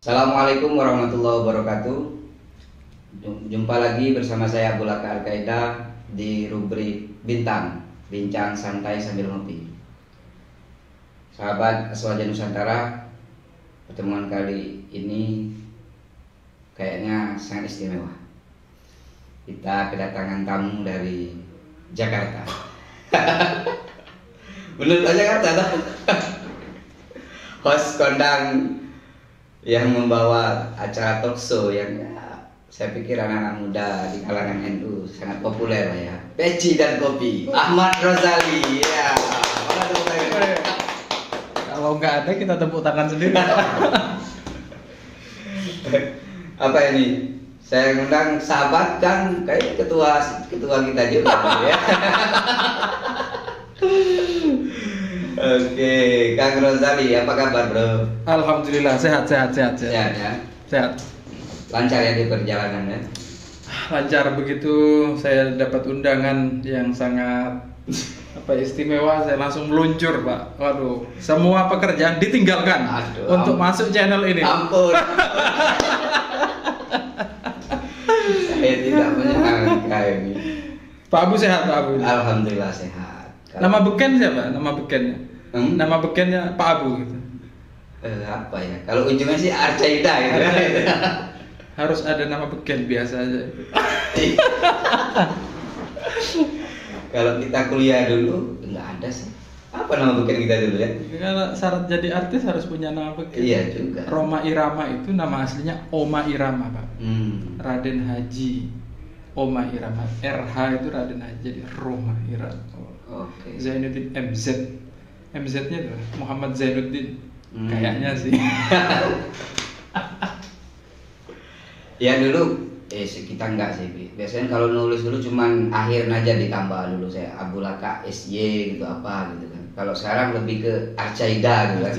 Assalamualaikum warahmatullahi wabarakatuh. Jumpa lagi bersama saya Bulaka Al-Qaeda di rubrik Bintang, Bincang Santai Sambil Ngopi. Sahabat Aswaja Nusantara, pertemuan kali ini kayaknya sangat istimewa. Kita kedatangan tamu dari Jakarta. Bener Jakarta toh? Host kondang yang membawa acara talk show yang saya pikir anak-anak muda di kalangan NU sangat populer lah ya. Peci dan kopi, Ahmad Rozali. Ya. Kalau nggak ada kita tepuk tangan sendiri. Apa ini? Saya ngundang sahabat kan kayak ketua kita juga ya. Oke, Kang Rozali, apa kabar bro? Alhamdulillah sehat. Sehat ya? Sehat. Lancar ya di perjalanan ya? Lancar begitu saya dapat undangan yang sangat istimewa, saya langsung meluncur Pak. Waduh, semua pekerjaan ditinggalkan untuk masuk channel ini. Ampun. Saya tidak menyangka ini. Pak Abu sehat Pak Abu? Alhamdulillah sehat. Nama beken siapa? Nama bekennya? Nama bekennya Pak Abu gitu. Apa ya? Kalau ujungnya sih Arcaida gitu kan. Harus ada nama beken biasa aja. Kalau kita kuliah dulu nggak ada sih. Apa nama beken kita dulu ya? Kalau syarat jadi artis harus punya nama beken. Iya juga. Roma Irama itu nama aslinya Oma Irama Pak. Raden Haji Oma Irama. RH itu Raden Haji, jadi Roma Irama. Oke. Zainuddin MZ. MZ-nya itu Muhammad Zainuddin. Kayaknya sih. Ya dulu kita enggak sih. Biasanya kalau nulis dulu cuman akhir aja ditambah dulu saya Abulaka SY gitu apa gitu kan. Kalau sekarang lebih ke Arcaida gitu kan.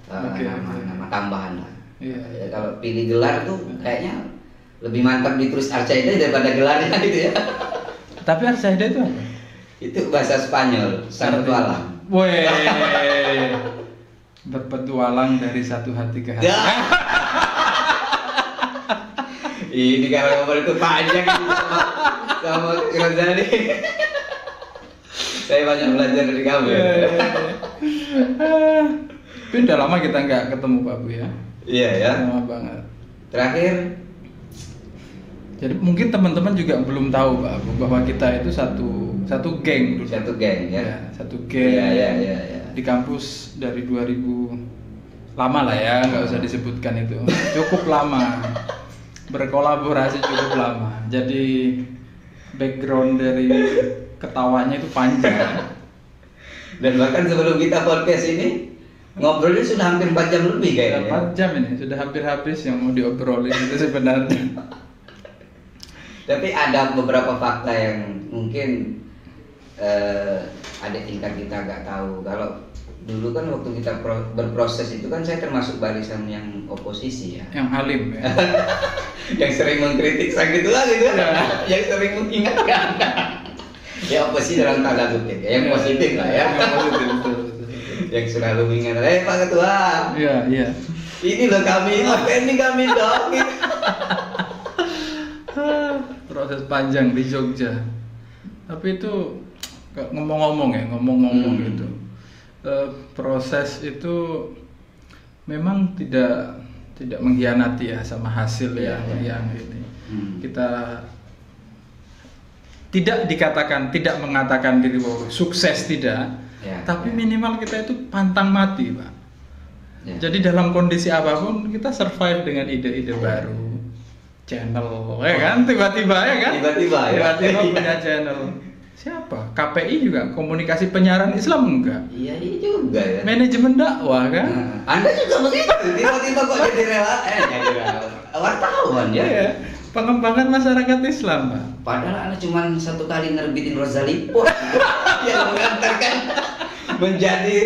Nama tambahan lah. Iya. Ya, kalau pilih gelar tuh kayaknya lebih mantap ditulis Arcaida daripada gelarnya gitu ya. Tapi Arcaida itu apa? Itu bahasa Spanyol, sang petualang. Woi. Berpetualang dari satu hati ke hati. Ya. Ini kalau ngomong itu panjang sama Rozali. Saya banyak belajar dari kamu. Tapi udah lama kita nggak ketemu Pak Bu ya. Iya ya. Lama banget. Terakhir. Jadi mungkin teman-teman juga belum tahu Pak Bu bahwa kita itu satu geng dulu. Satu geng ya. Ya, satu geng. Iya. Di kampus dari 2000 lama lah ya, nggak usah disebutkan itu. Cukup lama. Berkolaborasi cukup lama. Jadi background dari ketawanya itu panjang. Dan bahkan sebelum kita podcast ini ngobrolnya sudah hampir 4 jam lebih kayaknya. 4 jam ini sudah hampir habis yang mau diobrolin itu sebenarnya. Tapi ada beberapa fakta yang mungkin adik tingkat kita nggak tahu. Kalau dulu kan waktu kita berproses itu kan saya termasuk barisan yang oposisi ya. Yang alim ya. Yang sering mengkritik sakit lah gitu kan. Yang sering mengingatkan. Ya oposisi dalam tanda kutip ya. Yang positif lah ya. Yang positif betul. Yang selalu mengingatkan, Pak Ketua. Iya. Ini loh kami, ini kami dong. Proses panjang di Jogja. Tapi itu ngomong-ngomong gitu. Proses itu memang tidak mengkhianati ya sama hasil yang ini. Kita tidak mengatakan diri bahwa sukses tidak, tapi minimal kita itu pantang mati Pak. Jadi dalam kondisi apapun kita survive dengan ide-ide baru, channel, ya kan tiba-tiba punya channel. Siapa? KPI juga, komunikasi penyiaran Islam enggak? Iya juga ya. Manajemen dakwah kan? Anda juga begitu. Tiba-tiba kok jadi wartawan ya? Iya. Pengembangan masyarakat Islam, Pak. Padahal Anda cuma satu kali nerbitin Rozali yang mengantarkan menjadi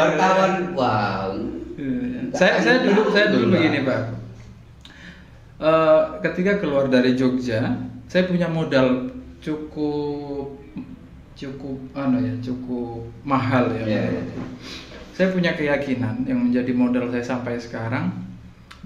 wartawan. Wow. Saya dulu begini, Pak. Ketika keluar dari Jogja, saya punya modal cukup mahal ya. Yeah. Saya punya keyakinan yang menjadi modal saya sampai sekarang,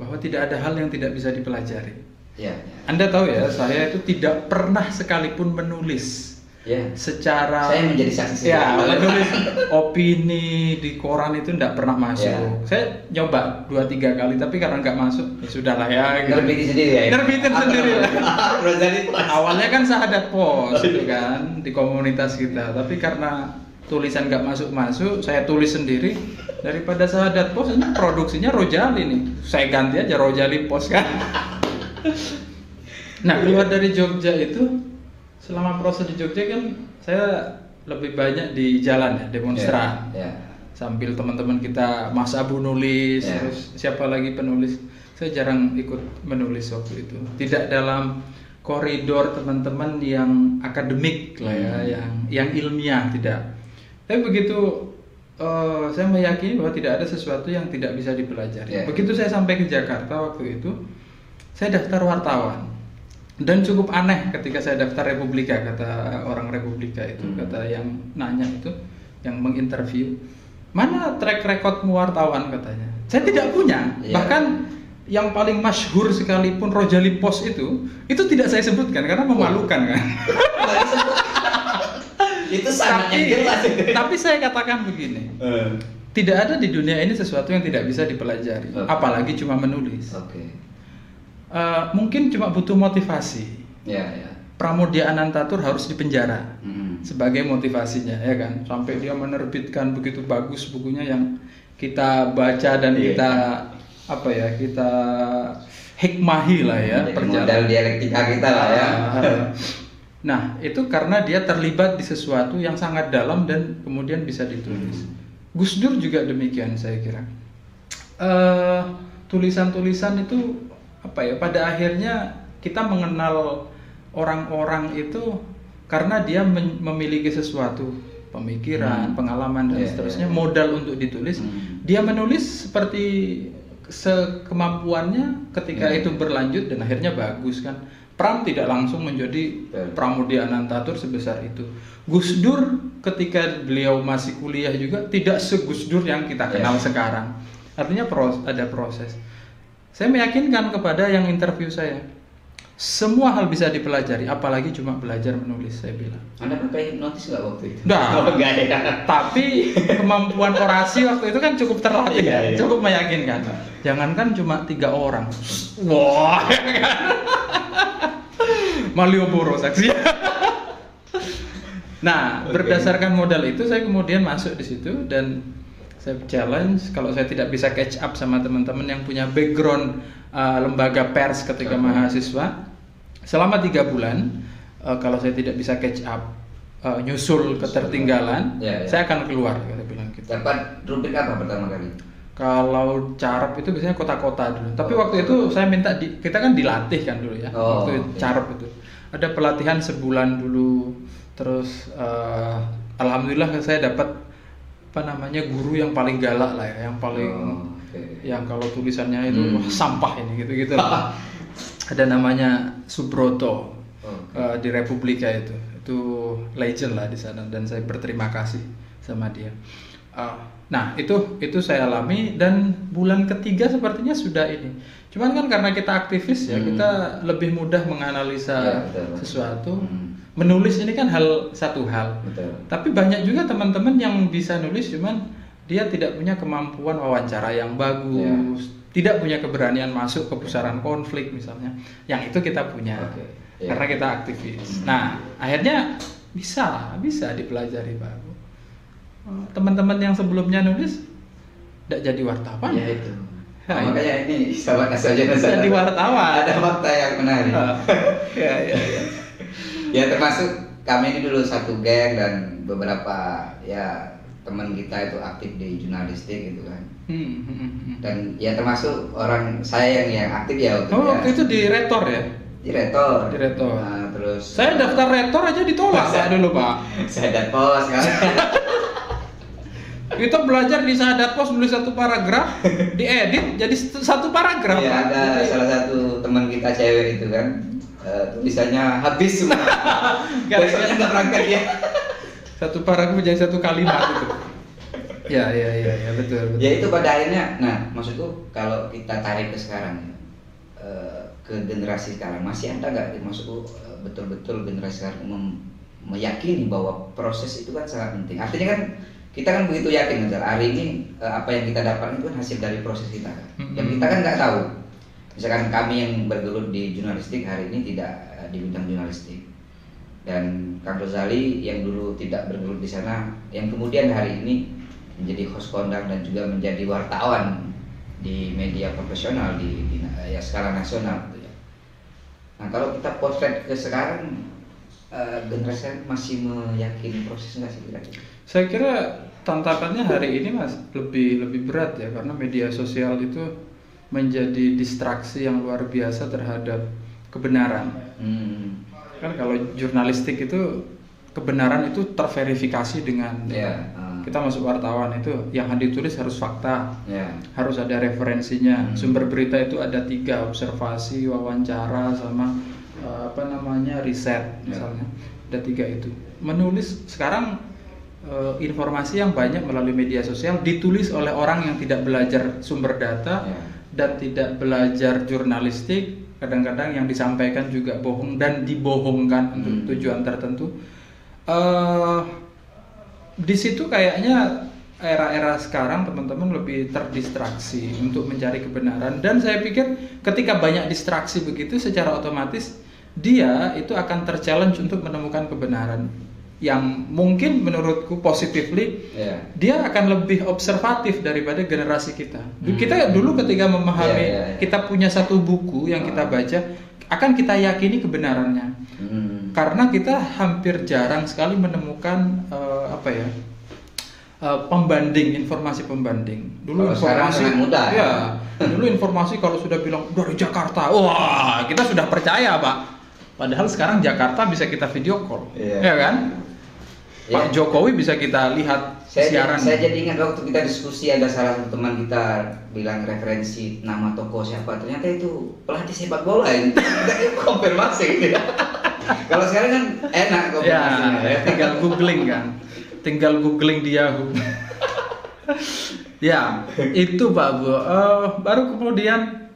bahwa tidak ada hal yang tidak bisa dipelajari. Ya. Anda tahu ya, saya itu tidak pernah sekalipun menulis. Ya. Secara saya menjadi saksi. Ya, menulis opini di koran itu tidak pernah masuk. Ya. Saya nyoba 2-3 kali, tapi karena nggak masuk, ya sudahlah ya. Nerbitin sendiri ya. Nerbitin sendiri. Rojali Pos. Awalnya kan Sahadat Pos, gitu kan, di komunitas kita. Tapi karena tulisan nggak masuk, saya tulis sendiri. Daripada Sahadat Pos, ini produksinya Rojali nih. Saya ganti aja Rojali Pos kan. Nah, keluar dari Jogja itu, selama proses di Jogja kan saya lebih banyak di jalan ya, demonstran. Sambil teman-teman kita, Mas Abu nulis, terus siapa lagi penulis. Saya jarang ikut menulis waktu itu. Tidak dalam koridor teman-teman yang akademik lah ya, yang ilmiah, tidak. Tapi begitu saya meyakini bahwa tidak ada sesuatu yang tidak bisa dipelajari. Begitu saya sampai ke Jakarta waktu itu, saya daftar wartawan. Dan cukup aneh ketika saya daftar Republika, kata orang Republika itu, kata yang nanya itu, yang menginterview, mana track recordmu wartawan, katanya. Saya tidak punya, bahkan yang paling masyhur sekalipun Rojali Pos itu tidak saya sebutkan karena memalukan kan. Itu sangatnya jelas. Tapi saya katakan begini, tidak ada di dunia ini sesuatu yang tidak bisa dipelajari, apalagi cuma menulis. Mungkin cuma butuh motivasi. Pramoedya Anantatur harus dipenjara sebagai motivasinya, ya kan? Sampai dia menerbitkan begitu bagus bukunya yang kita baca dan kita kita hikmahi lah ya. Modal dialektika kita lah ya. Nah, itu karena dia terlibat di sesuatu yang sangat dalam dan kemudian bisa ditulis. Gus Dur juga demikian, saya kira. Tulisan-tulisan itu pada akhirnya kita mengenal orang-orang itu karena dia memiliki sesuatu, pemikiran, pengalaman dan seterusnya, modal untuk ditulis. Dia menulis seperti sekemampuannya ketika itu berlanjut dan akhirnya bagus kan. Pram tidak langsung menjadi Pramoedya Anantatur sebesar itu. Gus Dur ketika beliau masih kuliah juga tidak se-Gus Dur yang kita kenal sekarang. Artinya ada proses. Saya meyakinkan kepada yang interview saya, semua hal bisa dipelajari, apalagi cuma belajar menulis, saya bilang. Anda pakai hipnotis nggak waktu itu? Enggak ya. Tapi kemampuan orasi waktu itu kan cukup terlatih, cukup meyakinkan. Jangankan cuma 3 orang. Wah, Malioboro saksi. Nah, berdasarkan modal itu saya kemudian masuk di situ dan saya challenge kalau saya tidak bisa catch up sama teman-teman yang punya background lembaga pers ketika mahasiswa selama 3 bulan, kalau saya tidak bisa catch up, nyusul ketertinggalan, saya akan keluar, kata bilang gitu. Dapat rubrik apa pertama kali? Kalau carep itu biasanya kota-kota dulu. Tapi waktu itu saya minta kita kan dilatih kan dulu ya. Waktu carep itu ada pelatihan sebulan dulu. Terus alhamdulillah saya dapat guru yang paling galak lah ya, yang paling yang kalau tulisannya itu sampah ini gitu-gitu lah. Ada namanya Subroto di Republika itu legend lah di sana dan saya berterima kasih sama dia. Nah itu saya alami dan bulan ketiga sepertinya sudah ini. Cuman kan karena kita aktivis ya, kita lebih mudah menganalisa sesuatu. Menulis ini kan satu hal. Tapi banyak juga teman-teman yang bisa nulis, cuman dia tidak punya kemampuan wawancara yang bagus, tidak punya keberanian masuk ke pusaran konflik misalnya. Yang itu kita punya, karena kita aktivis. Nah, akhirnya bisa dipelajari Pak. Teman-teman yang sebelumnya nulis tidak jadi wartawan. Ya itu. Makanya ini sahabat saja jadi wartawan. Ada fakta yang menarik. Ya termasuk kami ini dulu satu geng dan beberapa ya teman kita itu aktif di jurnalistik gitu kan. Dan ya termasuk orang saya yang aktif ya waktu itu di Retor ya. Di Retor. Nah, terus saya daftar Retor aja ditolak dulu Pak. Sahadat Pos kan. Kita belajar di Sahadat Pos nulis 1 paragraf, diedit jadi 1 paragraf. Iya, ada salah satu teman kita cewek itu kan. Tulisannya habis semua. Besoknya nggak berangkat ya. 1 paragraf menjadi 1 kalimat itu. Ya betul. Ya itu pada akhirnya, nah maksudku kalau kita tarik ke sekarang, ke generasi sekarang masih ada nggak? Maksudku betul-betul generasi sekarang meyakini bahwa proses itu kan sangat penting. Artinya kan kita kan begitu yakin, misal hari ini apa yang kita dapatkan itu kan hasil dari proses kita kan. Yang kita kan nggak tahu. Misalkan kami yang bergelut di jurnalistik hari ini tidak di bidang jurnalistik, dan Kang Rozali yang dulu tidak bergelut di sana, yang kemudian hari ini menjadi host kondang dan juga menjadi wartawan di media profesional di ya skala nasional gitu ya. Nah kalau kita potret ke sekarang, generasi masih meyakini proses nggak sih kira-kira? Saya kira tantangannya hari ini Mas lebih berat ya, karena media sosial itu menjadi distraksi yang luar biasa terhadap kebenaran. Kan kalau jurnalistik itu kebenaran itu terverifikasi dengan kita masuk wartawan itu yang ditulis harus fakta, harus ada referensinya. Sumber berita itu ada 3, observasi, wawancara, sama riset misalnya. Ada 3 itu. Menulis sekarang informasi yang banyak melalui media sosial ditulis oleh orang yang tidak belajar sumber data dan tidak belajar jurnalistik. Kadang-kadang yang disampaikan juga bohong dan dibohongkan untuk tujuan tertentu. Di situ kayaknya era-era sekarang teman-teman lebih terdistraksi untuk mencari kebenaran, dan saya pikir ketika banyak distraksi begitu secara otomatis dia itu akan terchallenge untuk menemukan kebenaran yang mungkin menurutku positively dia akan lebih observatif daripada generasi kita. Kita dulu ketika memahami kita punya satu buku yang kita baca akan kita yakini kebenarannya. Karena kita hampir jarang sekali menemukan informasi pembanding. Dulu informasi mudah, dulu informasi kalau sudah bilang dari Jakarta, wah kita sudah percaya Pak. Padahal sekarang Jakarta bisa kita video call, ya kan? Pak Jokowi bisa kita lihat siaran. Saya jadi ingat waktu kita diskusi, ada salah satu teman kita bilang referensi nama tokoh siapa, ternyata itu pelatih sepak bola yang tidak konfirmasi gitu ya. Kalau sekarang kan enak konfirmasinya. Tinggal googling kan, tinggal googling di Yahoo. Ya itu Pak Bu. Baru kemudian,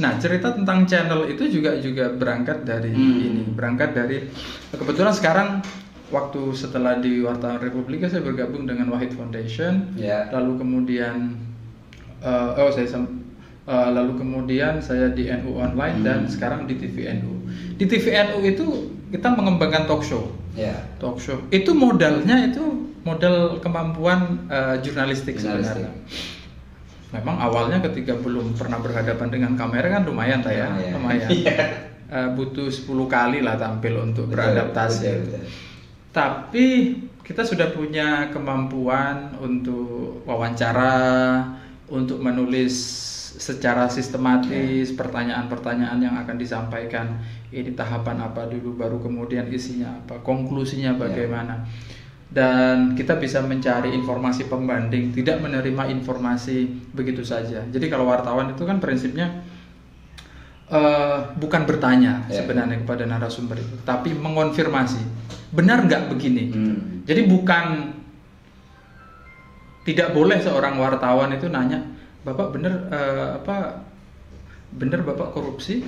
nah cerita tentang channel itu juga berangkat dari ini, berangkat dari kebetulan sekarang. Waktu setelah di Wartawan Republika saya bergabung dengan Wahid Foundation, lalu kemudian lalu kemudian saya di NU Online dan sekarang di TV NU. Di TV NU itu kita mengembangkan talk show. Talk show itu modalnya itu modal kemampuan jurnalistik sebenarnya. Memang awalnya ketika belum pernah berhadapan dengan kamera kan lumayan lumayan. Butuh 10 kali lah tampil untuk beradaptasi. Tapi kita sudah punya kemampuan untuk wawancara, untuk menulis secara sistematis pertanyaan-pertanyaan yang akan disampaikan. Ini tahapan apa dulu, baru kemudian isinya apa, konklusinya bagaimana. Dan kita bisa mencari informasi pembanding, tidak menerima informasi begitu saja. Jadi kalau wartawan itu kan prinsipnya bukan bertanya sebenarnya kepada narasumber itu, tapi mengonfirmasi. Benar nggak begini? Jadi bukan, tidak boleh seorang wartawan itu nanya, Bapak benar benar Bapak korupsi?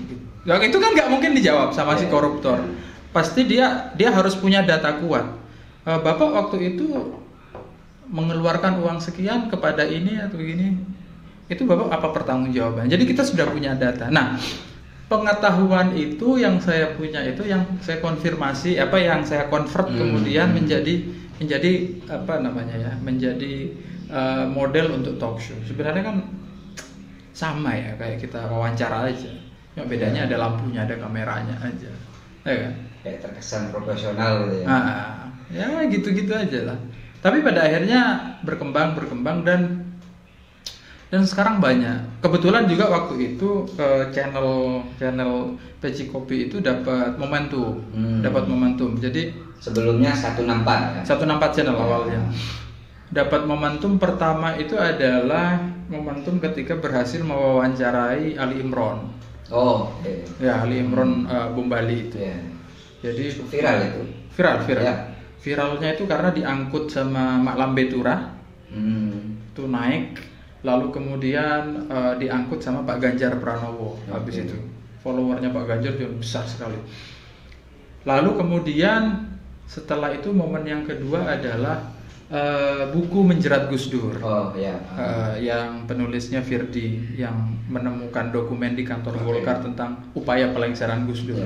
Nah, itu kan nggak mungkin dijawab sama si koruptor. Pasti dia harus punya data kuat. Bapak waktu itu mengeluarkan uang sekian kepada ini atau begini, itu Bapak apa pertanggungjawabannya? Jadi kita sudah punya data. Nah, pengetahuan itu yang saya punya, itu yang saya konfirmasi, yang saya convert kemudian menjadi menjadi model untuk talk show. Sebenarnya kan sama ya, kayak kita wawancara aja. Cuma bedanya ada lampunya, ada kameranya aja. Ya kan? Kayak terkesan profesional gitu ya. Ya gitu-gitu aja lah. Tapi pada akhirnya berkembang dan sekarang banyak. Kebetulan juga waktu itu channel Peci Kopi itu dapat momentum. Jadi sebelumnya 164 channel awalnya. Dapat momentum pertama itu adalah momentum ketika berhasil mewawancarai Ali Imron. Ya, Ali Imron Bom Bali itu. Jadi viral itu. Viral. Viralnya itu karena diangkut sama Mak Lambe Turah. Itu naik, lalu kemudian diangkut sama Pak Ganjar Pranowo. Habis itu followernya Pak Ganjar juga besar sekali. Lalu kemudian setelah itu momen yang kedua adalah buku Menjerat Gus Dur. Yang penulisnya Firdi, yang menemukan dokumen di kantor Golkar tentang upaya pelengseran Gus Dur.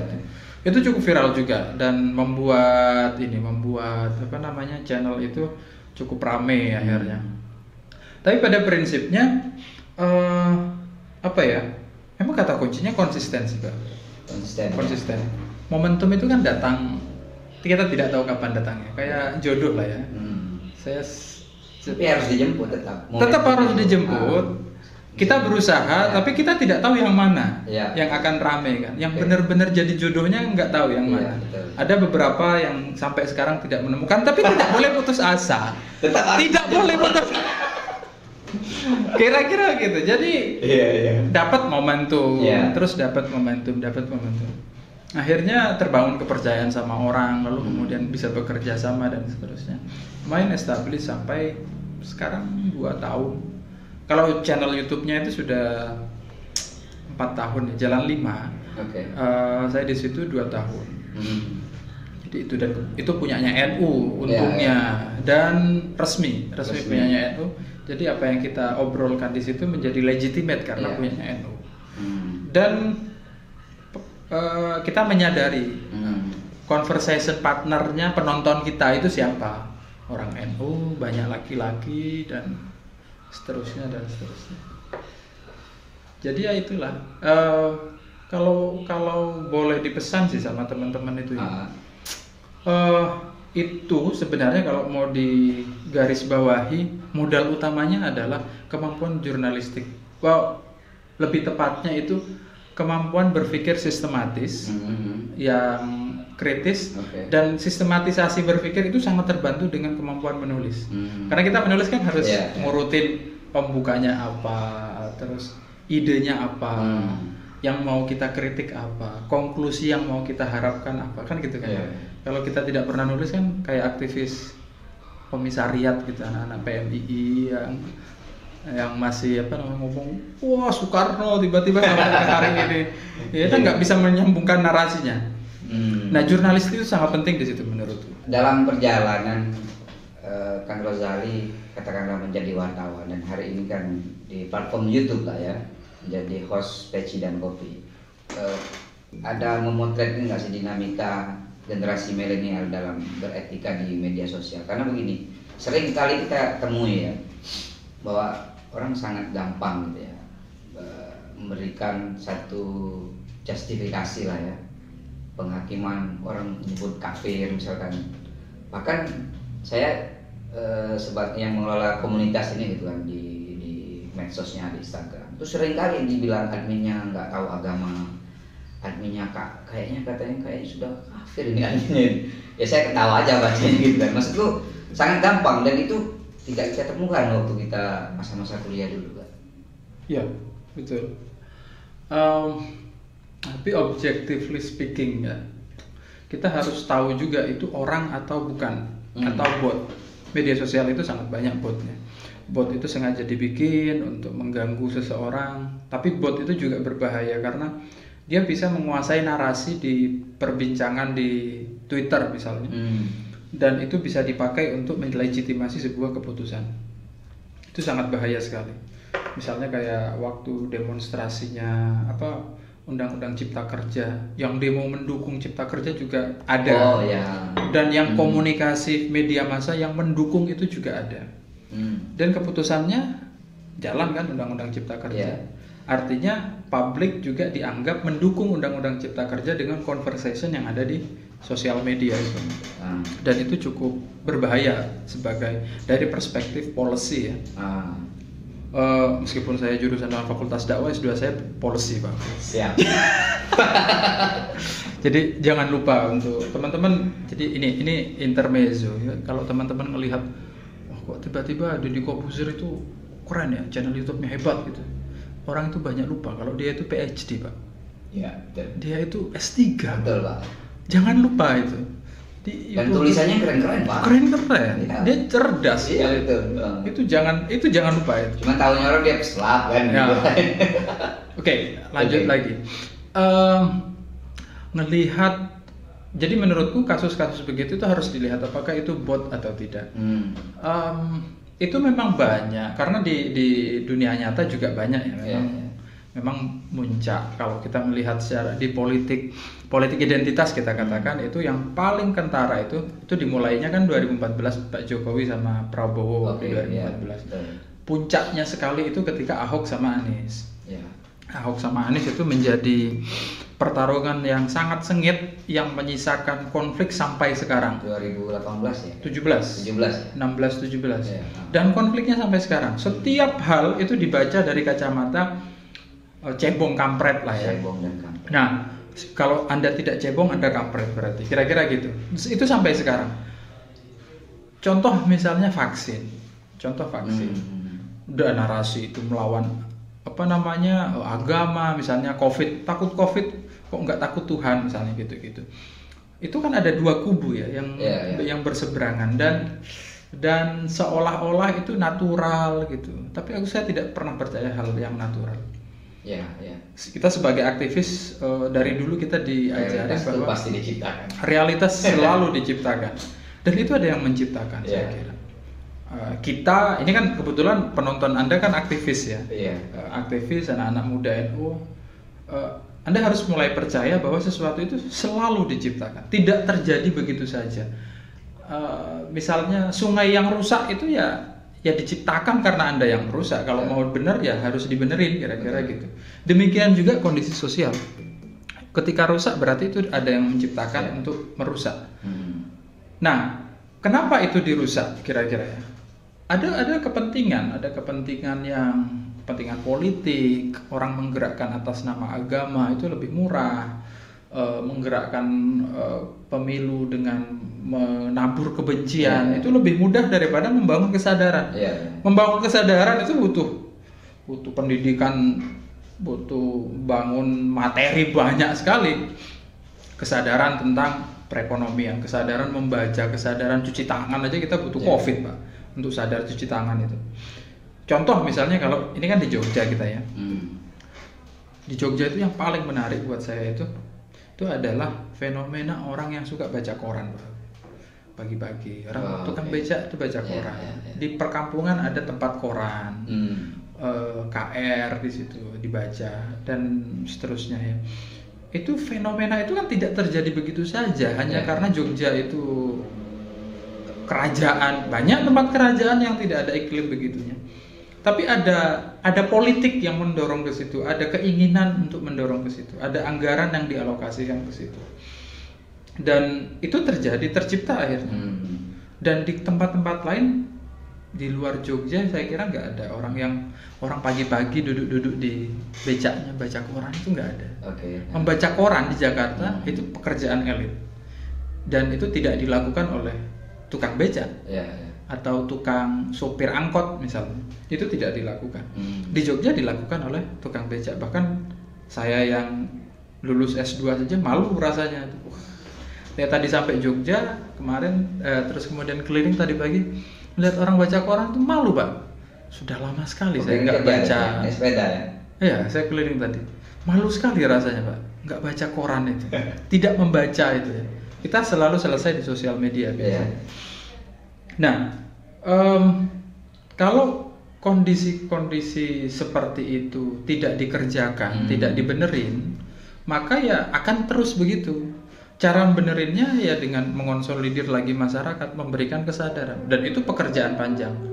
Itu cukup viral juga dan membuat channel itu cukup rame akhirnya. Tapi pada prinsipnya emang kata kuncinya konsistensi, Pak. Konsisten. Momentum itu kan datang, kita tidak tahu kapan datangnya. Kayak jodoh lah ya. Tapi harus dijemput tetap. Tetap harus dijemput. Kita berusaha, tapi kita tidak tahu yang mana yang akan rame kan. Yang benar-benar jadi jodohnya nggak tahu yang mana. Ada beberapa yang sampai sekarang tidak menemukan, tapi tidak boleh putus asa. Tidak boleh putus. Kira-kira gitu. Jadi dapat momentum, terus dapat momentum. Akhirnya terbangun kepercayaan sama orang, lalu kemudian bisa bekerja sama dan seterusnya. Main establish sampai sekarang 2 tahun. Kalau channel YouTube-nya itu sudah 4 tahun ya, jalan 5. Saya di situ 2 tahun. Jadi itu punyanya NU untungnya dan resmi punyanya NU. Jadi apa yang kita obrolkan di situ menjadi legitimate karena punyanya NU. Dan kita menyadari conversation partnernya penonton kita itu siapa? Orang NU, banyak laki-laki dan seterusnya. Jadi ya itulah. Kalau boleh dipesan sih sama teman-teman itu ya. Itu sebenarnya kalau mau digarisbawahi, modal utamanya adalah kemampuan jurnalistik. Lebih tepatnya itu kemampuan berpikir sistematis yang kritis, dan sistematisasi berpikir itu sangat terbantu dengan kemampuan menulis. Karena kita menulis kan harus ngurutin pembukanya apa, terus idenya apa, yang mau kita kritik apa, konklusi yang mau kita harapkan apa, kan gitu kan. Kalau kita tidak pernah nulis kan kayak aktivis komisariat gitu, anak-anak PMII yang masih ngomong wah Soekarno tiba-tiba sampai hari ini, ya kan nggak bisa menyambungkan narasinya. Nah, jurnalis itu sangat penting di situ menurutku. Dalam perjalanan Kang Rozali katakanlah menjadi wartawan dan hari ini kan di platform YouTube lah ya, menjadi host Peci dan Kopi. Ada memotret nggak sih dinamika generasi milenial dalam beretika di media sosial? Karena begini, sering kali kita temui ya bahwa orang sangat gampang gitu ya memberikan satu justifikasi lah ya, penghakiman, orang menyebut kafir misalkan. Bahkan saya sebagai yang mengelola komunitas ini gitu kan di medsosnya, di Instagram itu sering kali dibilang adminnya nggak tahu agama, adminnya kayaknya sudah kafir ini adminnya. Ya saya ketawa aja bacanya gitu kan. Maksudku sangat gampang dan itu tidak kita temukan waktu kita masa-masa kuliah dulu kan. Iya, betul. Tapi objectively speaking ya, kita harus tahu juga itu orang atau bukan, atau bot. Media sosial itu sangat banyak botnya. Bot itu sengaja dibikin untuk mengganggu seseorang, tapi bot itu juga berbahaya karena dia bisa menguasai narasi di perbincangan di Twitter misalnya, dan itu bisa dipakai untuk melegitimasi sebuah keputusan. Itu sangat bahaya sekali. Misalnya kayak waktu demonstrasinya Undang-Undang Cipta Kerja, yang demo mendukung Cipta Kerja juga ada. Dan yang komunikasi media massa yang mendukung itu juga ada. Dan keputusannya jalan kan Undang-Undang Cipta Kerja. Artinya publik juga dianggap mendukung Undang-Undang Cipta Kerja dengan conversation yang ada di sosial media itu. Dan itu cukup berbahaya dari perspektif policy ya. Meskipun saya jurusan dalam Fakultas Dakwah, S2 saya policy, Pak. Siap. Jadi jangan lupa untuk teman-teman. Jadi ini intermezzo ya. Kalau teman-teman melihat, kok tiba-tiba Deddy Corbuzier itu keren ya, channel YouTube-nya hebat gitu. Orang itu banyak lupa kalau dia itu PhD, Pak. Iya, betul. Dia itu S3. Betul, Pak. Jangan lupa itu. Dan tulisannya keren-keren Pak. Keren-keren. Ya. Dia cerdas. Iya betul. Itu jangan lupa itu. Cuma tahunya orang dia peselap kan. Ya. Gitu. Oke, lanjut lagi. Ngelihat, jadi menurutku kasus-kasus begitu itu harus dilihat apakah itu bot atau tidak. Itu memang banyak karena di dunia nyata juga banyak ya. Memang muncak kalau kita melihat secara di politik identitas kita katakan itu yang paling kentara itu dimulainya kan 2014 Pak Jokowi sama Prabowo di 2014. Puncaknya sekali itu ketika Ahok sama Anies. Ahok sama Anies itu menjadi pertarungan yang sangat sengit yang menyisakan konflik sampai sekarang. 2018 ya? 16 ya. Dan konfliknya sampai sekarang. Setiap hal itu dibaca dari kacamata cebong kampret lah ya. Cebong dan kampret. Nah, kalau Anda tidak cebong, Anda kampret berarti. Kira-kira gitu. Itu sampai sekarang. Contoh misalnya vaksin. Udah narasi itu melawan agama, misalnya COVID, takut COVID kok nggak takut Tuhan misalnya gitu. Itu kan ada dua kubu ya yang berseberangan dan seolah-olah itu natural gitu. Tapi saya tidak pernah percaya hal yang natural. Kita sebagai aktivis dari dulu kita diajarin bahwa pasti diciptakan. Realitas selalu diciptakan dan itu ada yang menciptakan saya kira. Kita ini kan kebetulan penonton Anda kan aktivis ya, aktivis anak-anak muda NU. Anda harus mulai percaya bahwa sesuatu itu selalu diciptakan, tidak terjadi begitu saja. Misalnya sungai yang rusak itu ya diciptakan karena Anda yang merusak. Kalau mau benar ya harus dibenerin kira-kira gitu. Demikian juga kondisi sosial. Ketika rusak berarti itu ada yang menciptakan untuk merusak. Nah, kenapa itu dirusak kira-kira ya? Ada kepentingan politik, orang menggerakkan atas nama agama itu lebih murah, menggerakkan pemilu dengan menabur kebencian itu lebih mudah daripada membangun kesadaran. Membangun kesadaran itu butuh pendidikan, butuh bangun materi banyak sekali. Kesadaran tentang perekonomian, kesadaran membaca, kesadaran cuci tangan aja kita butuh COVID Pak untuk sadar cuci tangan itu. Contoh misalnya kalau ini kan di Jogja kita ya. Di Jogja itu yang paling menarik buat saya itu adalah fenomena orang yang suka baca koran Pak. Pagi-pagi orang tukang becak itu baca koran. Di perkampungan ada tempat koran. KR di situ dibaca dan seterusnya ya. Itu fenomena itu kan tidak terjadi begitu saja hanya karena Jogja itu kerajaan, banyak tempat kerajaan yang tidak ada iklim begitunya. Tapi ada politik yang mendorong ke situ, ada keinginan untuk mendorong ke situ, ada anggaran yang dialokasikan ke situ. Dan itu tercipta akhirnya. Dan di tempat-tempat lain di luar Jogja saya kira nggak ada orang pagi-pagi duduk-duduk di becaknya baca koran, itu nggak ada. Membaca koran di Jakarta itu pekerjaan elit dan itu tidak dilakukan oleh tukang becak atau tukang sopir angkot misalnya, itu tidak dilakukan. Di Jogja dilakukan oleh tukang becak. Bahkan saya yang lulus S2 saja malu rasanya. Saya tadi sampai Jogja kemarin, terus kemudian keliling tadi pagi melihat orang baca koran itu malu Pak. Sudah lama sekali saya nggak baca. Sepeda ya? Iya, saya keliling tadi. Malu sekali rasanya Pak, nggak baca koran itu, tidak membaca itu ya. Kita selalu selesai di sosial media biasanya. Nah, kalau kondisi seperti itu tidak dikerjakan, tidak dibenerin, maka ya akan terus begitu. Cara benerinnya ya dengan mengonsolidir lagi masyarakat, memberikan kesadaran, dan itu pekerjaan panjang.